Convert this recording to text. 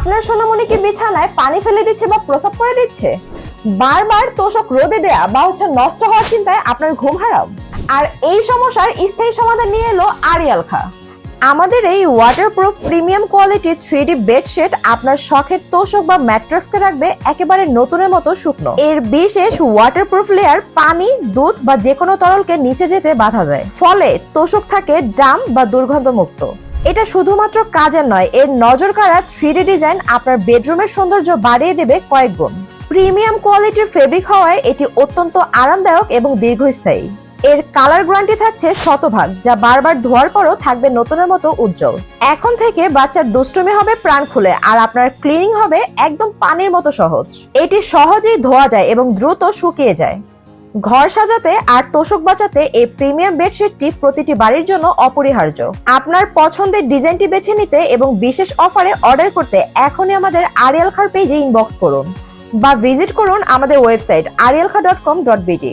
আপনার সোনামণি কি বিছানায় পানি ফেলে দিচ্ছে বা প্রস্রাব করে দিচ্ছে? বারবার তোষক রোদে দেয়া বা নষ্ট হওয়ার চিন্তায় আপনার ঘুম হারাম। আর এই সমস্যার স্থায়ী সমাধান নিয়ে এলো আরিয়ালখা। আমাদের এই ওয়াটারপ্রুফ প্রিমিয়াম কোয়ালিটির 3D বেডশিট আপনার শখের তোষক বা ম্যাট্রেসকে রাখবে একেবারে নতুনের মতো শুকনো। এর বিশেষ ওয়াটারপ্রুফ লেয়ার পানি, দুধ বা যে কোনো তরলকে নিচে যেতে বাধা দেয়, ফলে তোষক থাকে ডাম বা দুর্গন্ধমুক্ত। এটা শুধুমাত্র কাজের নয়, এর নজর কাড়া 3D ডিজাইন আপনার বেডরুমের সৌন্দর্য বাড়িয়ে দেবে কয়েক গুণ। প্রিমিয়াম কোয়ালিটির ফেব্রিক হওয়ায় এটি অত্যন্ত আরামদায়ক এবং দীর্ঘস্থায়ী। এর কালার গ্যারান্টি থাকছে শতভাগ, যা বারবার ধোয়ার পরও থাকবে নতুনের মতো উজ্জ্বল। এখন থেকে বাচ্চার দুষ্টুমি হবে প্রাণ খুলে, আর আপনার ক্লিনিং হবে একদম পানির মতো সহজ। এটি সহজেই ধোয়া যায় এবং দ্রুত শুকিয়ে যায়। ঘর সাজাতে আর তোষক বাঁচাতে এই প্রিমিয়াম বেডশিটটি প্রতিটি বাড়ির জন্য অপরিহার্য। আপনার পছন্দের ডিজাইনটি বেছে নিতে এবং বিশেষ অফারে অর্ডার করতে এখনই আমাদের আরিয়ালখার পেজে ইনবক্স করুন বা ভিজিট করুন আমাদের ওয়েবসাইট arialkha.com.bd।